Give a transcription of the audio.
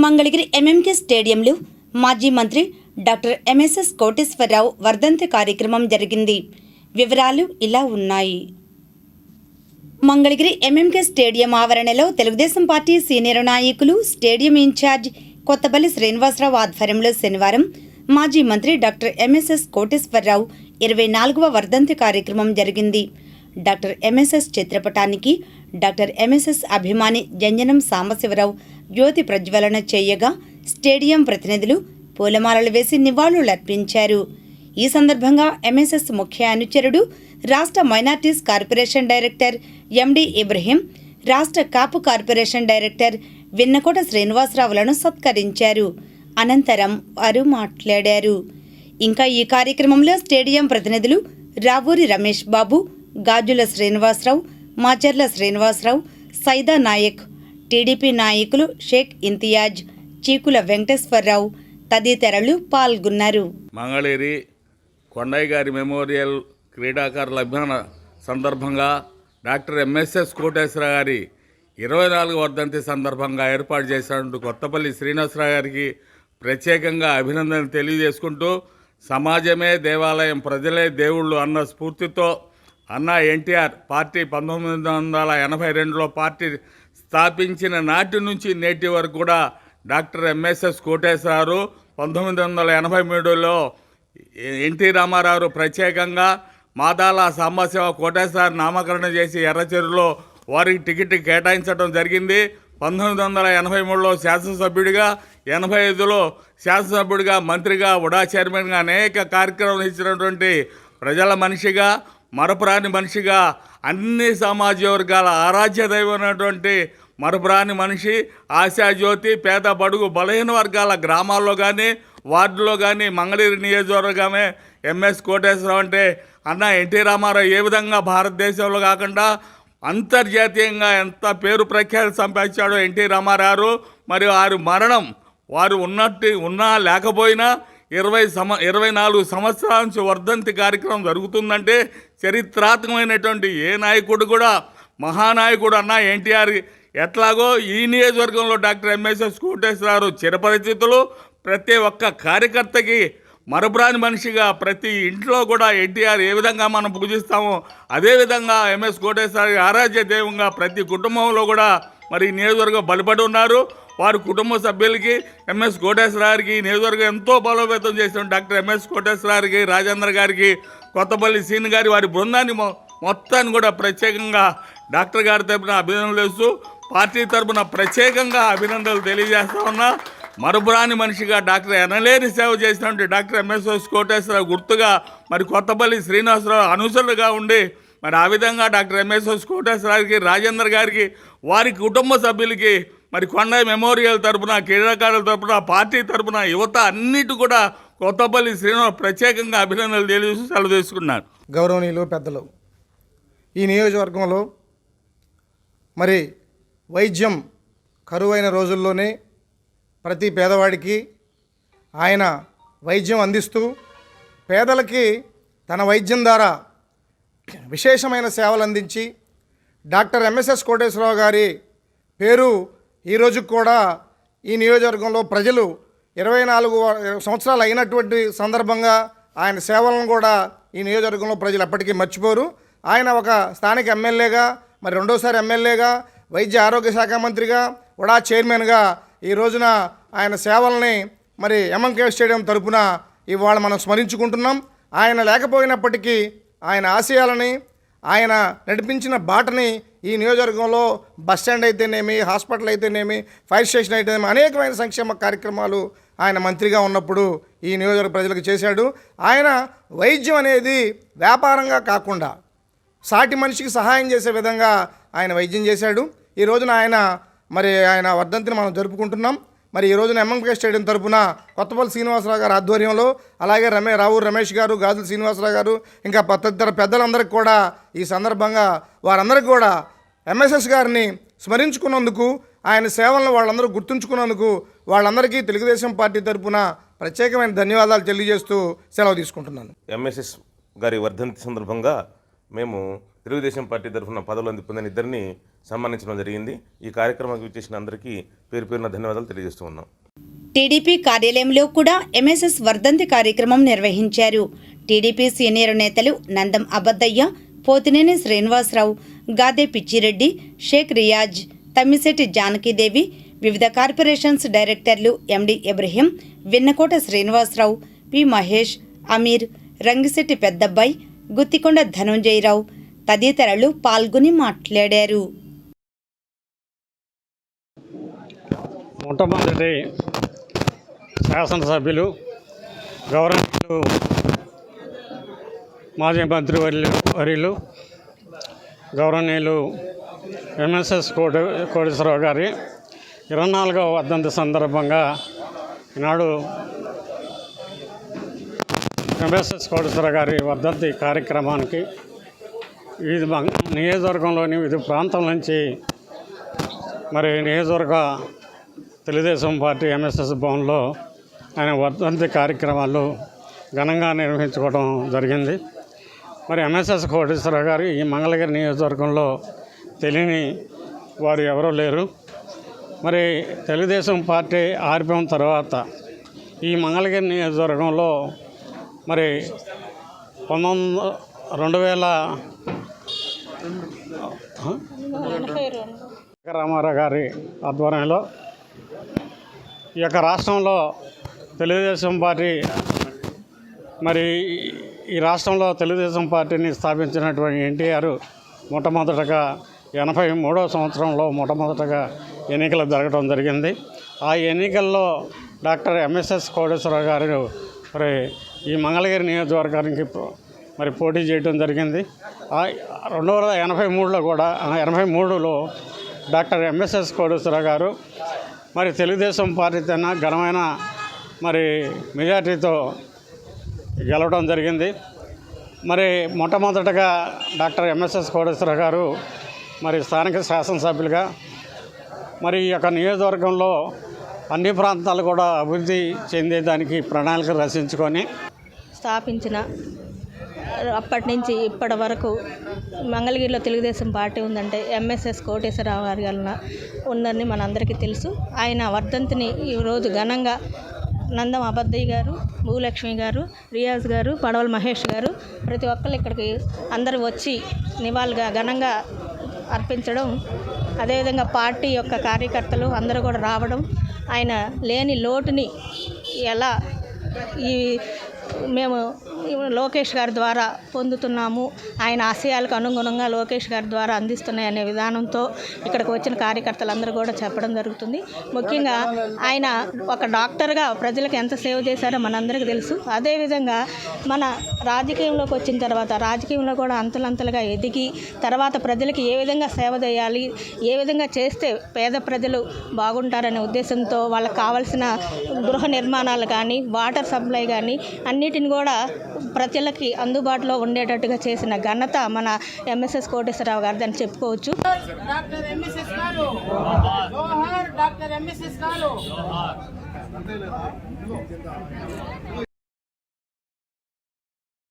Mangalagiri MMK స్టేడియంలో మాజీ మంత్రి డాక్టర్ ఎంఎస్ఎస్ కోటేశ్వరరావు వర్ధంతి కార్యక్రమం జరిగింది. వివరాలు ఇలా ఉన్నాయి. మంగళగిరి ఎంఎంకే స్టేడియం ఆవరణలో తెలుగుదేశం పార్టీ సీనియర్ నాయకులు, స్టేడియం ఇన్ఛార్జ్ కొత్తపల్లి శ్రీనివాసరావు ఆధ్వర్యంలో శనివారం మాజీ మంత్రి డాక్టర్ ఎంఎస్ఎస్ కోటేశ్వరరావు 24వ వర్ధంతి కార్యక్రమం జరిగింది. డాక్టర్ ఎంఎస్ఎస్ చిత్రపటానికి డాక్టర్ ఎంఎస్ఎస్ అభిమాని జంజనం సాంబశివరావు జ్యోతి ప్రజ్వలన చేయగా స్టేడియం ప్రతినిధులు పూలమాలలు వేసి నివాళులర్పించారు. ఈ సందర్భంగా ఎంఎస్ఎస్ ముఖ్య అనుచరుడు, రాష్ట్ర minorities corporation director MD Ibrahim, రాష్ట్ర కాపు కార్పొరేషన్ డైరెక్టర్ విన్నకోట శ్రీనివాసరావులను సత్కరించారు. అనంతరం వారు మాట్లాడారు. ఇంకా ఈ కార్యక్రమంలో స్టేడియం ప్రతినిధులు రావూరి రమేష్ బాబు, గాజుల శ్రీనివాసరావు, మాచర్ల శ్రీనివాసరావు, సైదా నాయక్, టీడీపీ నాయకులు షేక్ ఇంతియాజ్, చీకుల వెంకటేశ్వరరావు తదితరులు పాల్గొన్నారు. మంగళగిరి కొండయ్య గారి మెమోరియల్ క్రీడాకారుల అభిమాన సందర్భంగా డాక్టర్ ఎంఎస్ఎస్ కోటేశ్వర గారి 24వ వర్ధంతి సందర్భంగా ఏర్పాటు చేసినటువంటి కొత్తపల్లి శ్రీనివాసరావు గారికి ప్రత్యేకంగా అభినందనలు తెలియజేసుకుంటూ, సమాజమే దేవాలయం, ప్రజలే దేవుళ్ళు అన్న స్ఫూర్తితో అన్న ఎన్టీఆర్ పార్టీ 1982లో పార్టీ స్థాపించిన నాటి నుంచి నేటి వరకు కూడా డాక్టర్ ఎంఎస్ఎస్ కోటేశ్వరరావు 1983లో ఎన్టీ రామారావు ప్రత్యేకంగా మాదాల సాంబశివ కోటేశ్వరరావు నామకరణం చేసి ఎర్రచెరువులో వారికి టికెట్ కేటాయించడం జరిగింది. 1983లో శాసనసభ్యుడిగా, 85లో శాసనసభ్యుడిగా, మంత్రిగా, ఉడా చైర్మన్గా అనేక కార్యక్రమాలు ఇచ్చినటువంటి ప్రజల మనిషిగా, మరపురాని మనిషిగా, అన్ని సామాజిక వర్గాల ఆరాధ్య దైవమైనటువంటి మరపురాని మనిషి, ఆశాజ్యోతి, పేద బడుగు బలహీన వర్గాల గ్రామాల్లో కానీ, వార్డులో కానీ, మంగళగిరి నియోజకవర్గమే ఎంఎస్ కోటేశ్వరరావు అంటే అన్న ఎన్టీ రామారావు ఏ విధంగా భారతదేశంలో కాకుండా అంతర్జాతీయంగా ఎంత పేరు ప్రఖ్యాతి సంపాదించాడో ఎన్టీ రామారావు. మరియు వారి మరణం వారు ఉన్నా లేకపోయినా 24 సంవత్సరాల నుంచి వర్ధంతి కార్యక్రమం జరుగుతుందంటే చరిత్రాత్మకమైనటువంటి ఏ నాయకుడు కూడా, మహానాయకుడు అన్న ఎన్టీఆర్ ఎట్లాగో ఈ నియోజకవర్గంలో డాక్టర్ ఎంఎస్ఎస్ కోటేశ్వరరావు చిరపరిచితులు. ప్రతి ఒక్క కార్యకర్తకి మరపురాని మనిషిగా ప్రతి ఇంట్లో కూడా ఎన్టీఆర్ ఏ విధంగా మనం పూజిస్తామో అదేవిధంగా ఎంఎస్ కోటేశ్వరరావు ఆరాధ్య దైవంగా ప్రతి కుటుంబంలో కూడా మరి నియోజకవర్గం బలపడి ఉన్నారు. వారి కుటుంబ సభ్యులకి, ఎంఎస్ కోటేశ్వరరావుకి నియోజకవర్గం ఎంతో బలోపేతం చేసిన డాక్టర్ ఎంఎస్ కోటేశ్వరరావుకి, రాజేంద్ర గారికి, కొత్తపల్లి సీన్ గారి వారి బృందాన్ని మొత్తాన్ని కూడా ప్రత్యేకంగా డాక్టర్ గారి తరపున అభినందనలు చేస్తూ, పార్టీ తరపున ప్రత్యేకంగా అభినందనలు తెలియజేస్తా ఉన్నా. మరపురాని మనిషిగా డాక్టర్ ఎనలేని సేవ చేసినటువంటి డాక్టర్ ఎంఎస్ఎస్ కోటేశ్వరరావు గుర్తుగా మరి కొత్తపల్లి శ్రీనివాసరావు అనుసరులుగా ఉండి మరి ఆ విధంగా డాక్టర్ ఎంఎస్ఎస్ కోటేశ్వరరావుకి, రాజేంద్ర గారికి, వారి కుటుంబ సభ్యులకి మరి కొండయ్య మెమోరియల్ తరపున, క్రీడాకారుల తరపున, పార్టీ తరపున, యువత అన్నిటి కూడా కొత్తపల్లి శ్రీనివాసరావు ప్రత్యేకంగా అభినందనలు తెలియజేసి సెలవు తీసుకున్నారు. గౌరవనీయులు పెద్దలు, ఈ నియోజకవర్గంలో మరి వైద్యం కరువైన రోజుల్లోనే ప్రతి పేదవాడికి ఆయన వైద్యం అందిస్తూ పేదలకి తన వైద్యం ద్వారా విశేషమైన సేవలు అందించి డాక్టర్ ఎంఎస్ఎస్ కోటేశ్వరరావు గారి పేరు ఈరోజు కూడా ఈ నియోజకవర్గంలో ప్రజలు 24 సంవత్సరాలు అయినటువంటి సందర్భంగా ఆయన సేవలను కూడా ఈ నియోజకవర్గంలో ప్రజలు ఎప్పటికీ మర్చిపోరు. ఆయన ఒక స్థానిక ఎమ్మెల్యేగా, మరి రెండోసారి ఎమ్మెల్యేగా, వైద్య ఆరోగ్య శాఖ మంత్రిగా, ఉడా చైర్మన్గా ఈ రోజున ఆయన సేవల్ని మరి ఎంఎంకే స్టేడియం తరపున ఇవాళ మనం స్మరించుకుంటున్నాం. ఆయన లేకపోయినప్పటికీ ఆయన ఆశయాలని, ఆయన నడిపించిన బాటని ఈ నియోజకవర్గంలో బస్టాండ్ అయితేనేమి, హాస్పిటల్ అయితేనేమి, ఫైర్ స్టేషన్ అయితేనేమి అనేకమైన సంక్షేమ కార్యక్రమాలు ఆయన మంత్రిగా ఉన్నప్పుడు ఈ నియోజకవర్గ ప్రజలకు చేశాడు. ఆయన వైద్యం అనేది వ్యాపారంగా కాకుండా సాటి మనిషికి సహాయం చేసే విధంగా ఆయన వైద్యం చేశాడు. ఈ రోజున ఆయన వర్ధంతిని మనం జరుపుకుంటున్నాం. మరి ఈ రోజున ఎంఎంకే స్టేడియం తరపున కొత్తపల్లి శ్రీనివాసరావు గారి ఆధ్వర్యంలో, అలాగే రావూరు రమేష్ గారు, గాజుల శ్రీనివాసరావు గారు, ఇంకా తదితర పెద్దలందరికీ కూడా ఈ సందర్భంగా వారందరికీ కూడా ఎంఎస్ఎస్ గారిని స్మరించుకున్నందుకు, ఆయన సేవలను వాళ్ళందరూ గుర్తుంచుకున్నందుకు వాళ్ళందరికీ తెలుగుదేశం పార్టీ తరపున ప్రత్యేకమైన ధన్యవాదాలు తెలియజేస్తూ సెలవు తీసుకుంటున్నాను. ఎంఎస్ఎస్ గారి వర్ధంతి సందర్భంగా మేము తెలుగుదేశం పార్టీ తరఫున పదవులు పొందిన ఇద్దరిని సన్మానించడం జరిగింది. ఈ కార్యక్రమానికి విచ్చేసిన అందరికీ పేరు పేరున ధన్యవాదాలు తెలియజేస్తూ ఉన్నాం. టీడీపీ కార్యాలయంలో కూడా ఎంఎస్ఎస్ వర్ధంతి కార్యక్రమం నిర్వహించారు. టీడీపీ సీనియర్ నేతలు నందం అబద్దయ్య, పోతినేని శ్రీనివాసరావు, గాదే పిచ్చిరెడ్డి, షేక్ రియాజ్, తమ్మిశెట్టి జానకీదేవి, వివిధ కార్పొరేషన్స్ డైరెక్టర్లు ఎండి ఇబ్రహీం, విన్నకోట శ్రీనివాసరావు, పి మహేష్, అమీర్, రంగిశెట్టి పెద్దబ్బాయి, గుత్తికొండ ధనుంజయరావు తదితరులు పాల్గొని మాట్లాడారు. మొట్టమొదటి శాసనసభ్యులు గౌరవనీయులు మాజీ మంత్రి వర్యులు గౌరవనీయులు ఎంఎస్ఎస్ కోటేశ్వరరావు గారి 24వ వర్ధంతి సందర్భంగా ఈనాడు ఎంఎస్ఎస్ కోటేశ్వరరావు గారి వర్ధంతి కార్యక్రమానికి వివిధ నియోజకవర్గంలోని వివిధ ప్రాంతం నుంచి మరి నియోజకవర్గ తెలుగుదేశం పార్టీ ఎంఎస్ఎస్ భవన్లో ఆయన వర్ధంతి కార్యక్రమాలు ఘనంగా నిర్వహించుకోవడం జరిగింది. మరి ఎంఎస్ఎస్ కోటేశ్వరరావు గారు ఈ మంగళగిరి నియోజకవర్గంలో తెలియని వారు ఎవరూ లేరు. మరి తెలుగుదేశం పార్టీ ఆవిర్భావం తర్వాత ఈ మంగళగిరి నియోజకవర్గంలో మరి 2000 రామారావు గారి ఆధ్వర్యంలో ఈ యొక్క రాష్ట్రంలో తెలుగుదేశం పార్టీ మరి ఈ రాష్ట్రంలో తెలుగుదేశం పార్టీని స్థాపించినటువంటి ఎన్టీఆర్ మొట్టమొదటగా 83వ సంవత్సరంలో మొట్టమొదటగా ఎన్నికలు జరగడం జరిగింది. ఆ ఎన్నికల్లో డాక్టర్ ఎంఎస్ఎస్ కోటేశ్వరరావు గారు మరి ఈ మంగళగిరి నియోజకవర్గానికి మరి పోటీ చేయడం జరిగింది. 1983లో కూడా 83లో డాక్టర్ ఎంఎస్ఎస్ కోటేశ్వరరావు గారు మరి తెలుగుదేశం పార్టీ తన ఘనమైన మరి మెజార్టీతో గెలవడం జరిగింది. మరి మొట్టమొదటగా డాక్టర్ ఎంఎస్ఎస్ కోటేశ్వరరావు గారు మరి స్థానిక శాసనసభ్యులుగా మరి ఈ యొక్క నియోజకవర్గంలో అన్ని ప్రాంతాలు కూడా అభివృద్ధి చెందేదానికి ప్రణాళిక రచించుకొని స్థాపించిన అప్పటి నుంచి ఇప్పటి వరకు మంగళగిరిలో తెలుగుదేశం పార్టీ ఉందంటే ఎంఎస్ఎస్ కోటేశ్వరరావు గారి వలన ఉందని మనందరికీ తెలుసు. ఆయన వర్ధంతిని ఈరోజు ఘనంగా నందం అబద్దయ్య గారు, భూలక్ష్మి గారు, రియాజ్ గారు, పడవల మహేష్ గారు ప్రతి ఒక్కరు ఇక్కడికి అందరూ వచ్చి నివాళిగా ఘనంగా అర్పించడం, అదేవిధంగా పార్టీ యొక్క కార్యకర్తలు అందరూ కూడా రావడం, ఆయన లేని లోటుని ఎలా మేము లోకేష్ గారి ద్వారా పొందుతున్నాము, ఆయన ఆశయాలకు అనుగుణంగా లోకేష్ గారి ద్వారా అందిస్తున్నాయి అనే విధానంతో ఇక్కడికి వచ్చిన కార్యకర్తలందరూ కూడా చెప్పడం జరుగుతుంది. ముఖ్యంగా ఆయన ఒక డాక్టర్గా ప్రజలకు ఎంత సేవ చేశారో మనందరికీ తెలుసు. అదేవిధంగా మన రాజకీయంలోకి వచ్చిన తర్వాత రాజకీయంలో కూడా అంతలంతలుగా ఎదిగి తర్వాత ప్రజలకి ఏ విధంగా సేవ చేయాలి, ఏ విధంగా చేస్తే పేద ప్రజలు బాగుంటారనే ఉద్దేశంతో వాళ్ళకి కావాల్సిన గృహ నిర్మాణాలు కానీ వాటర్ సప్లై కానీ అన్నిటిని కూడా ప్రజలకి అందుబాటులో ఉండేటట్టుగా చేసిన ఘనత మన ఎంఎస్ఎస్ కోటేశ్వరరావు గారిది అని చెప్పుకోవచ్చు. డాక్టర్ ఎంఎస్ఎస్ గారు జోహార్, డాక్టర్ ఎంఎస్ఎస్ గారు